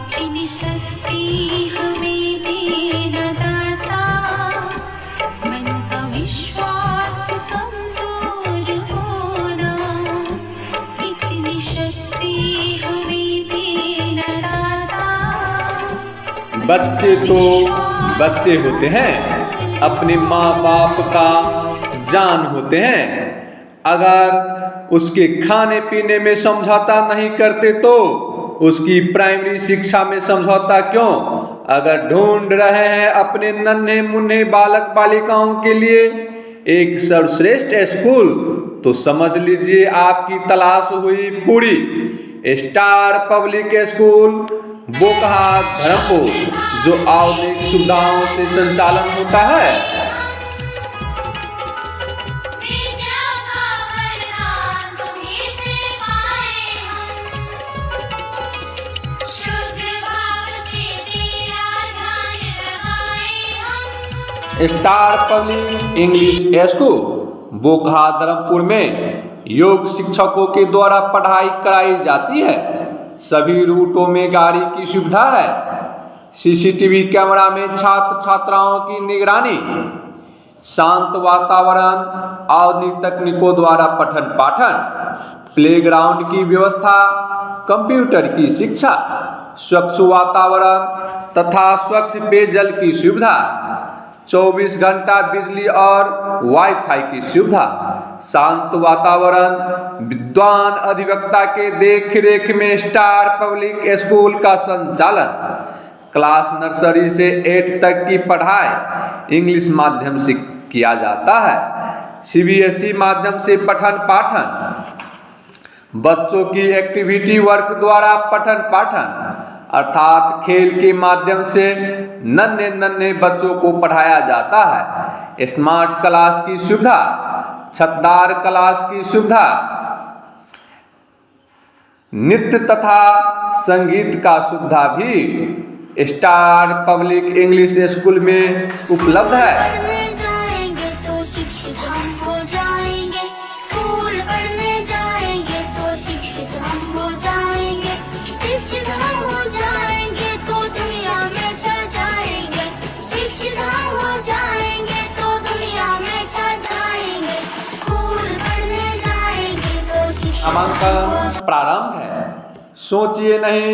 इतनी शक्ति हमें देना दाता, मन का विश्वास कमजोर होना, इतनी शक्ति हमें देना दाता। बच्चे तो बच्चे होते हैं, अपने माँ बाप का जान होते हैं। अगर उसके खाने पीने में समझौता नहीं करते तो उसकी प्राइमरी शिक्षा में समझौता क्यों? अगर ढूंढ रहे हैं अपने नन्हे मुन्ने बालक बालिकाओं के लिए एक सर्वश्रेष्ठ स्कूल, तो समझ लीजिए आपकी तलाश हुई पूरी। Star public school Bokaha Dharampur, जो आधुनिक सुविधाओं से संचालन होता है। Star public English school Bokaha Dharampur में योग शिक्षकों के द्वारा पढ़ाई कराई जाती है। सभी रूटों में गाड़ी की सुविधा है। सीसीटीवी कैमरा में छात्र छात्राओं की निगरानी, शांत वातावरण, आधुनिक तकनीकों द्वारा पठन पाठन, प्लेग्राउंड की व्यवस्था, कंप्यूटर की शिक्षा, स्वच्छ वातावरण तथा स्वच्छ पेयजल की सुविधा, 24 घंटा बिजली और वाईफाई की सुविधा, शांत वातावरण, विद्वान अधिवक्ता के देखरेख में स्टार पब्लिक स्कूल का संचालन, क्लास नर्सरी से 8 तक की पढ़ाई इंग्लिश माध्यम से किया जाता है। सीबीएसई माध्यम से पठन पाठन, बच्चों की एक्टिविटी वर्क द्वारा पठन पाठन अर्थात खेल के माध्यम से नन्हे नन्हे बच्चों को पढ़ाया जाता है। स्मार्ट क्लास की सुविधा, छतदार क्लास की सुविधा, नृत्य तथा संगीत का सुविधा भी स्टार पब्लिक इंग्लिश स्कूल में उपलब्ध है। नामांकन प्रारंभ है, सोचिए नहीं,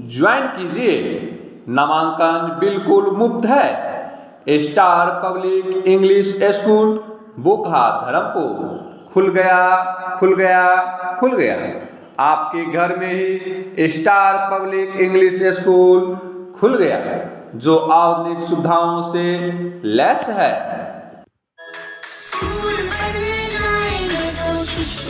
ज्वाइन कीजिए। नामांकन बिल्कुल मुफ्त है। Star public English school Bokaha Dharampur खुल गया, खुल गया, खुल गया। आपके घर में ही स्टार पब्लिक इंग्लिश स्कूल खुल गया, जो आधुनिक सुविधाओं से लैस है।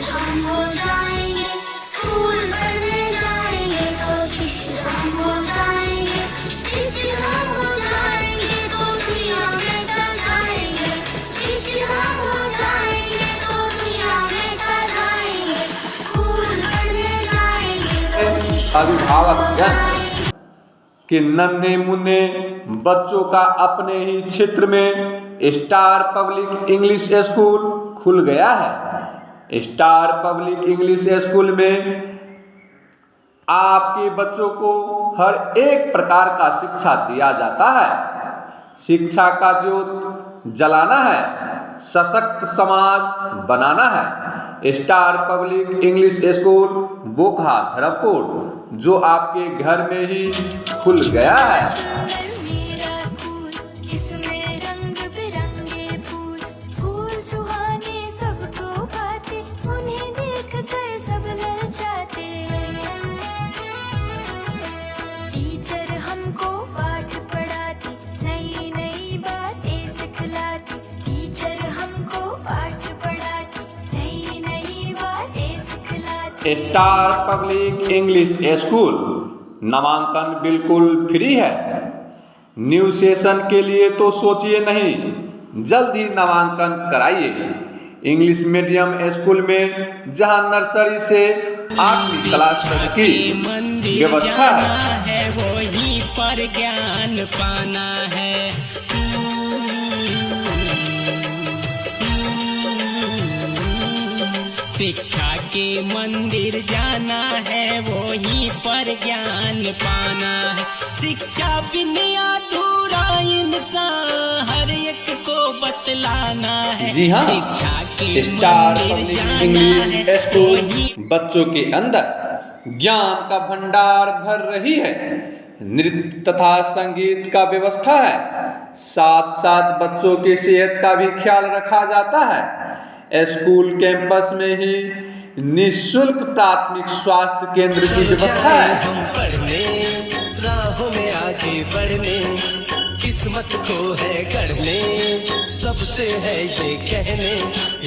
हम हो जाएंगे, स्कूल पढ़ने जाएंगे तो शिक्षित हम हो जाएंगे, शिक्षित हम हो जाएंगे तो दुनिया में छा जाएंगे, शिक्षित हम हो जाएंगे तो दुनिया में छा जाएंगे, स्कूल पढ़ने जाएंगे तो अभिभावक जन कि नन्हे मुन्ने बच्चों का अपने ही क्षेत्र में स्टार पब्लिक इंग्लिश स्कूल खुल गया है। स्टार पब्लिक इंग्लिश स्कूल में आपके बच्चों को हर एक प्रकार का शिक्षा दिया जाता है। शिक्षा का ज्योत जलाना है, सशक्त समाज बनाना है। Star public English school Bokaha Dharampur, जो आपके घर में ही खुल गया है। स्टार पब्लिक इंग्लिश स्कूल नामांकन बिल्कुल फ्री है। न्यू सेशन के लिए तो सोचिए नहीं, जल्द ही नामांकन कराइए। इंग्लिश मीडियम स्कूल में जहां नर्सरी से 8वीं क्लास तक की व्यवस्था है, वहीं पर ज्ञान पाना है। शिक्षा के मंदिर जाना है, वहीं पर ज्ञान पाना है। शिक्षा बिना अधूरा इंसान, हर एक को बतलाना है। जी हाँ, शिक्षा के स्टार मंदिर पब्लिक जाना इंग्लिश है, स्कूल वहीं बच्चों के अंदर ज्ञान का भंडार भर रही है। नृत्य तथा संगीत का व्यवस्था है, साथ साथ बच्चों की सेहत का भी ख्याल रखा जाता है। स्कूल कैंपस में ही निःशुल्क प्राथमिक स्वास्थ्य केंद्र की व्यवस्था है। हम पढ़ने राहों में आगे बढ़ने, किस्मत को है गढ़ने, सबसे है ये कहने,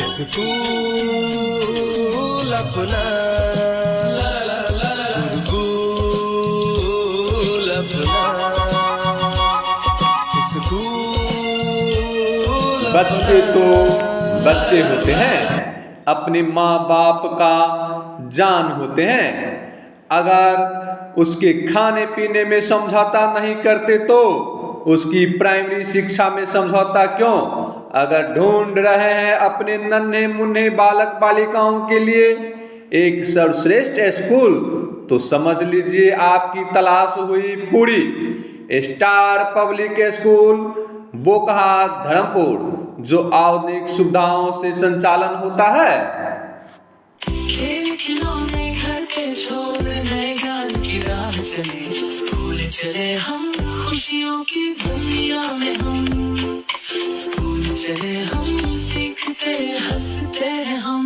स्कूल अपना गुरुकुल अपना, स्कूल बच्चे तो बच्चे होते हैं, अपने माँ बाप का जान होते हैं। अगर उसके खाने पीने में समझौता नहीं करते तो उसकी प्राइमरी शिक्षा में समझौता क्यों? अगर ढूंढ रहे हैं अपने नन्हे मुन्ने बालक बालिकाओं के लिए एक सर्वश्रेष्ठ स्कूल, तो समझ लीजिए आपकी तलाश हुई पूरी। Star public school Bokaha Dharampur, जो आधुनिक सुविधाओं से संचालन होता है। खेल खिलौने घर के छोड़ने, गान की राह चले, स्कूल चले हम, खुशियों की दुनिया में हम, स्कूल चले हम, सीखते हंसते हम।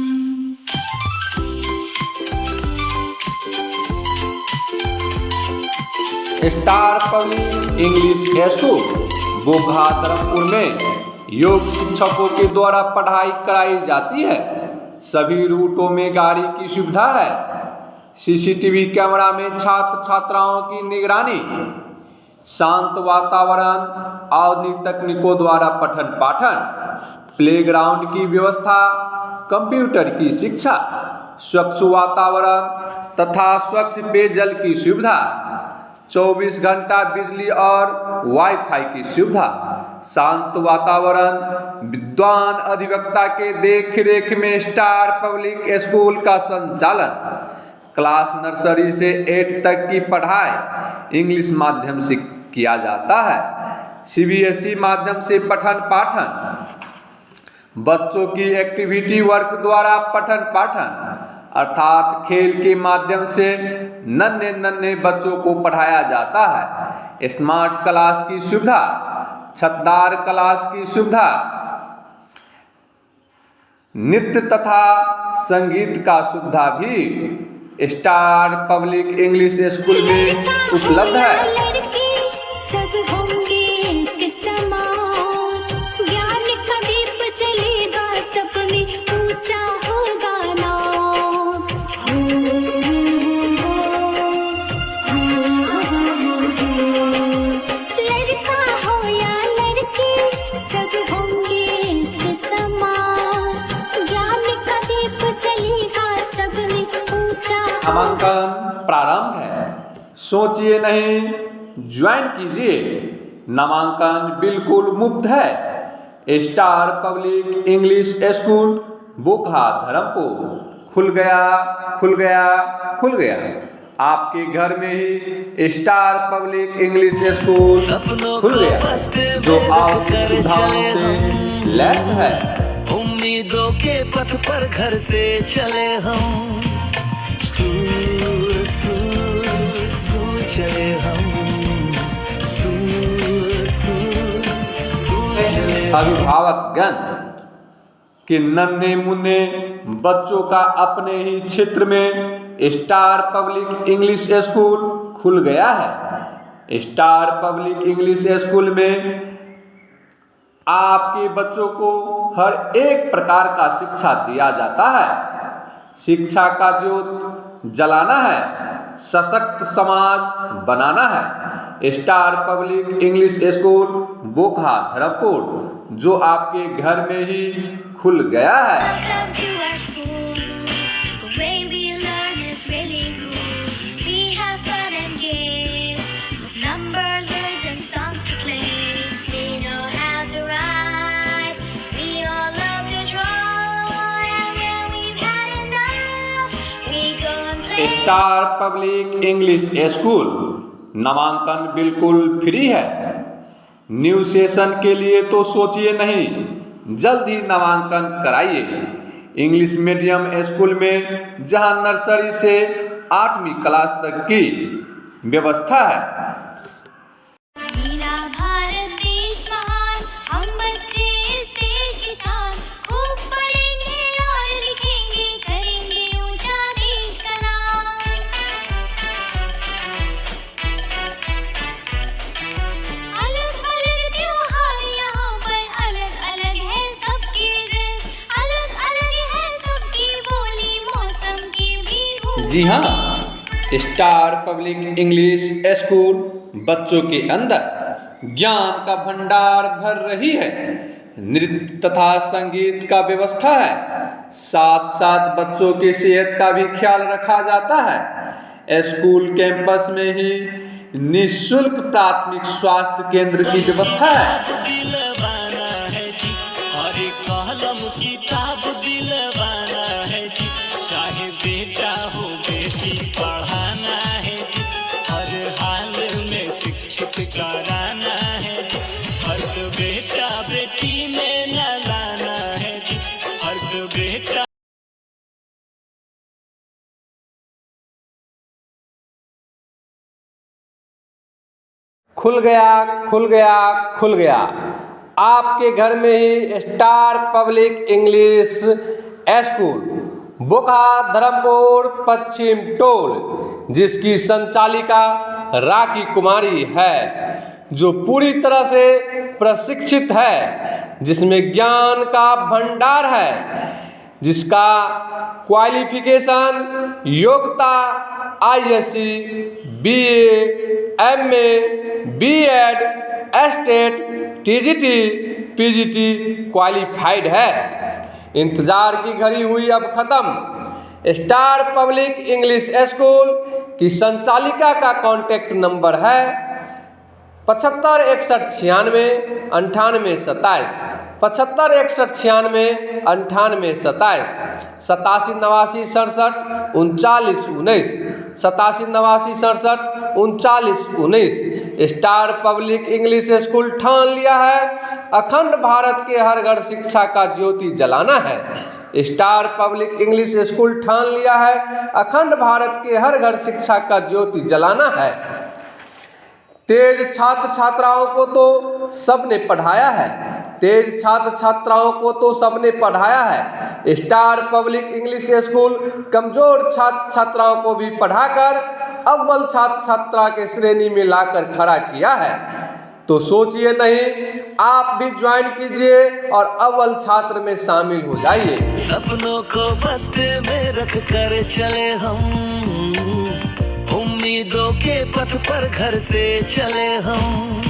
Star public English school Bokaha Dharampur में योग शिक्षकों के द्वारा पढ़ाई कराई जाती है। सभी रूटों में गाड़ी की सुविधा है। सीसीटीवी कैमरा में छात्र छात्राओं की निगरानी, शांत वातावरण, आधुनिक तकनीकों द्वारा पठन पाठन, प्लेग्राउंड की व्यवस्था, कंप्यूटर की शिक्षा, स्वच्छ वातावरण तथा स्वच्छ पेयजल की सुविधा, 24 घंटा बिजली और वाईफाई की सुविधा, शांत वातावरण, विद्वान अधिवक्ता के देखरेख में स्टार पब्लिक स्कूल का संचालन। क्लास नर्सरी से 8 तक की पढ़ाई इंग्लिश माध्यम से किया जाता है। सीबीएसई माध्यम से पठन पाठन, बच्चों की एक्टिविटी वर्क द्वारा पठन पाठन अर्थात खेल के माध्यम से नन्हे नन्हे बच्चों को पढ़ाया जाता है। स्मार्ट क्लास की सुविधा, छतदार क्लास की सुविधा, नृत्य तथा संगीत का सुविधा भी स्टार पब्लिक इंग्लिश स्कूल में उपलब्ध है। लड़के सब होंगे एक समान, ज्ञान का दीप जलेगा सब में, ऊंचा होगा नाम। लड़का हो या लड़की सब होंगे एक समान, ज्ञान का दीप जलेगा सब में, ऊंचा नामांकन प्रारंभ है, सोचिए नहीं, ज्वाइन कीजिए। नामांकन बिल्कुल मुफ्त है। Star public English school Bokaha Dharampur खुल गया, खुल गया, खुल गया। आपके घर में ही स्टार पब्लिक इंग्लिश स्कूल खुल गया, जो आधुनिक सुविधाओं से लैस है। उम्मीदों के पथ पर घर से चले हम, स्कूल स्कूल स्कूल चले हम, स्कूल स्कूल स्कूल चले हम। अभिभावकगण कि नन्हे मुन्ने बच्चों का अपने ही क्षेत्र में स्टार पब्लिक इंग्लिश स्कूल खुल गया है। स्टार पब्लिक इंग्लिश स्कूल में आपके बच्चों को हर एक प्रकार का शिक्षा दिया जाता है। शिक्षा का ज्योत जलाना है, सशक्त समाज बनाना है। Star public English school Bokaha Dharampur, जो आपके घर में ही खुल गया है। Welcome to our school. The way we learn is really good. We have fun and games with numbers, words, and songs to play. We know how to write. We all love to draw. And when we've had enough, star public English school नामांकन बिल्कुल free है। New session के लिए तो सोचिए नहीं, जल्द ही नामांकन कराइए। इंग्लिश मीडियम स्कूल में जहां नर्सरी से 8वीं क्लास तक की व्यवस्था है। मेरा भारत देश महान, हम बच्चे इस देश की शान, खूब पढ़ेंगे और लिखेंगे, करेंगे ऊंचा देश का नाम। अलग अलग त्योहार यहाँ पर, अलग अलग है सबकी ड्रेस, अलग अलग है सबकी बोली, मौसम की भी भूख। जी हाँ, स्टार पब्लिक इंग्लिश स्कूल बच्चों के अंदर ज्ञान का भंडार भर रही है। नृत्य तथा संगीत का व्यवस्था है, साथ साथ बच्चों की सेहत का भी ख्याल रखा जाता है। स्कूल कैंपस में ही निःशुल्क प्राथमिक स्वास्थ्य केंद्र की व्यवस्था है। दिलवाना है जी, और कलम किताब दिलवाना है जी, चाहे बेटा हो बेटी पढ़ाना है जी, हर हाल में शिक्षित कराना है जी, हर बेटा बेटी में न लाना है जी, हर बेटा। खुल गया, खुल गया, खुल गया आपके घर में ही star public English school, Bokha Dharampur पश्चिम टोल, जिसकी संचालिका राखी कुमारी है, जो पूरी तरह से प्रशिक्षित है, जिसमें ज्ञान का भंडार है, जिसका क्वालिफिकेशन योग्यता ISC, BA, MA, B.Ed, state, TGT, PGT qualified है। इंतजार की घड़ी हुई अब खत्म। स्टार पब्लिक इंग्लिश स्कूल की संचालिका का कॉन्टैक्ट नंबर है 75 61 96 98 27, 75 61 96 98 27, 87 89 67 39 19, 87 89 67 39 19। स्टार पब्लिक इंग्लिश स्कूल ठान लिया है अखंड भारत के हर घर शिक्षा का ज्योति जलाना है। स्टार पब्लिक इंग्लिश स्कूल ठान लिया है अखंड भारत के हर घर शिक्षा का ज्योति जलाना है। तेज छात्र छात्राओं को तो सबने पढ़ाया है, तेज छात्र छात्राओं को तो सबने पढ़ाया है। स्टार पब्लिक इंग्लिश स्कूल कमजोर छात्र छात्राओं को भी पढ़ाकर अव्वल छात्र छात्रा के श्रेणी में लाकर खड़ा किया है। तो सोचिए नहीं, आप भी ज्वाइन कीजिए और अव्वल छात्र में शामिल हो जाइए। सपनों को बस्ते में रख कर चले हम, उम्मीदों के पथ पर घर से चले हम।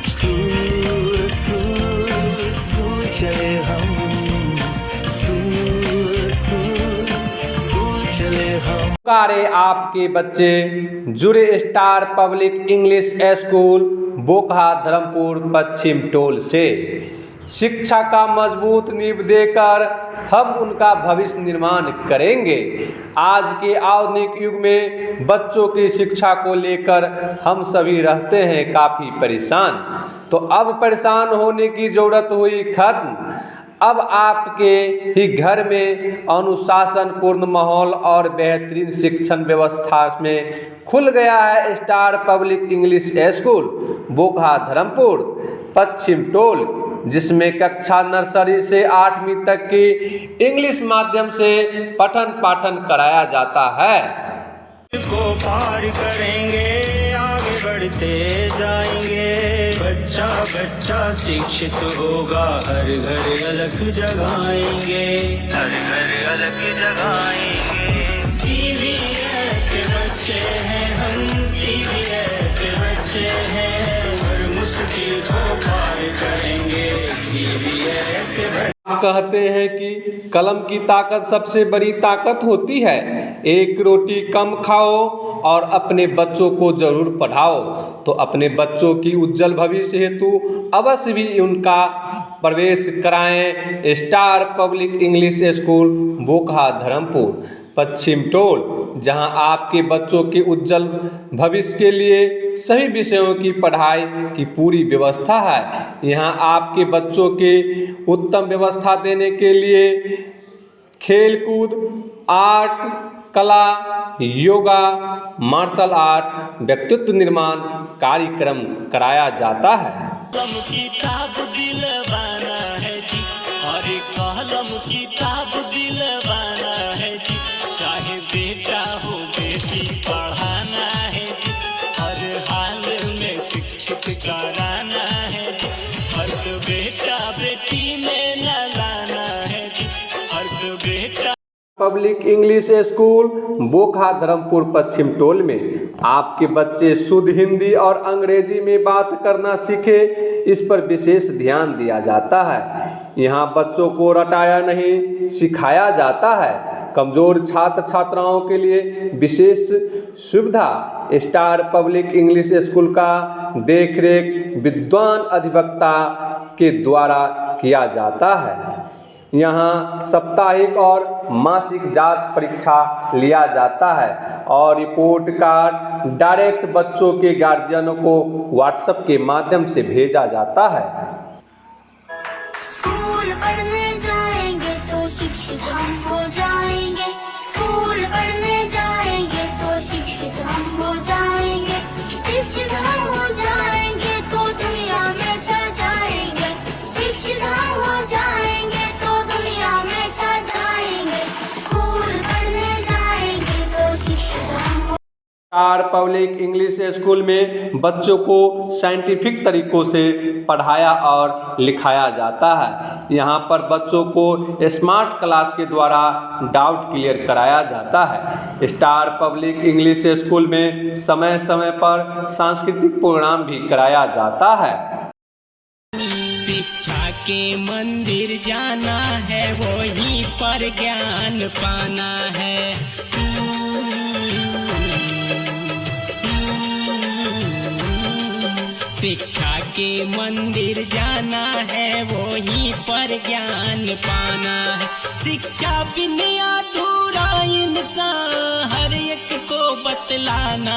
स्कूल स्कूल स्कूल चले हम, स्कूल स्कूल स्कूल चले हम। पुकारे आपके बच्चे, जुड़े star public English school Bokha Dharampur पश्चिम टोल से। शिक्षा का मजबूत नींव देकर हम उनका भविष्य निर्माण करेंगे। आज के आधुनिक युग में बच्चों की शिक्षा को लेकर हम सभी रहते हैं काफ़ी परेशान, तो अब परेशान होने की ज़रूरत हुई खत्म। अब आपके ही घर में अनुशासन पूर्ण माहौल और बेहतरीन शिक्षण व्यवस्था में खुल गया है star public English school Bokha Dharampur पश्चिम टोल, जिसमें कक्षा नर्सरी से 8वीं तक की इंग्लिश माध्यम से पठन पाठन कराया जाता है। को पार करेंगे, आगे बढ़ते जाएंगे, बच्चा बच्चा शिक्षित होगा, हर घर अलग जगाएंगे, हर घर अलग जगाएंगे। CBF के बच्चे हैं हम, CBF के बच्चे हैं, हर मुश्किल को पार करेंगे, CBF के बच्चे। कहते हैं कि कलम की ताकत सबसे बड़ी ताकत होती है। एक रोटी कम खाओ और अपने बच्चों को जरूर पढ़ाओ, तो अपने बच्चों की उज्जवल भविष्य हेतु अवश्य भी उनका प्रवेश कराएं star public English school Bokha Dharampur. पश्चिम टोल, जहां आपके बच्चों के उज्जवल भविष्य के लिए सभी विषयों की पढ़ाई की पूरी व्यवस्था है। यहां आपके बच्चों के उत्तम व्यवस्था देने के लिए खेलकूद, आर्ट, कला, योगा, मार्शल आर्ट, व्यक्तित्व निर्माण कार्यक्रम कराया जाता है। कलम किताब दिलवाना है जी, और कलम किताब दिलवाना है जी, चाहे बेटा हो बेटी पढ़ाना है जी, हर हाल में शिक्षित कराना है जी, हर बेटा बेटी में न लाना है जी, हर बेटा। Public English school Bokha Dharampur पश्चिम टोल में आपके बच्चे शुद्ध हिंदी और अंग्रेजी में बात करना सीखे, इस पर विशेष ध्यान दिया जाता है। यहाँ बच्चों को रटाया नहीं सिखाया जाता है। कमजोर छात्र छात्राओं के लिए विशेष सुविधा स्टार पब्लिक इंग्लिश स्कूल का देखरेख विद्वान अधिवक्ता के द्वारा किया जाता है। यहाँ साप्ताहिक और मासिक जांच परीक्षा लिया जाता है और रिपोर्ट कार्ड डायरेक्ट बच्चों के गार्जियनों को व्हाट्सएप के माध्यम से भेजा जाता है। स्कूल पढ़ने जाएंगे तो शिक्षित हम हो जाएंगे, स्कूल पढ़ने जाएंगे तो शिक्षित हम हो जाएंगे, शिक्षित हम हो जाएंगे तो दुनिया में छा जाएंगे, शिक्षित हम हो जाएंगे तो दुनिया में छा जाएंगे, स्कूल पढ़ने जाएंगे तो शिक्षित हम हो। स्टार पब्लिक इंग्लिश स्कूल में बच्चों को साइंटिफिक तरीकों से पढ़ाया और लिखाया जाता है। यहाँ पर बच्चों को स्मार्ट क्लास के द्वारा डाउट क्लियर कराया जाता है। स्टार पब्लिक इंग्लिश स्कूल में समय समय पर सांस्कृतिक प्रोग्राम भी कराया जाता है। शिक्षा के मंदिर जाना है, वहीं पर ज्ञान पाना है। शिक्षा के मंदिर जाना है, वहीं पर ज्ञान पाना है। शिक्षा बिना अधूरा इंसान हर एक को बतलाना।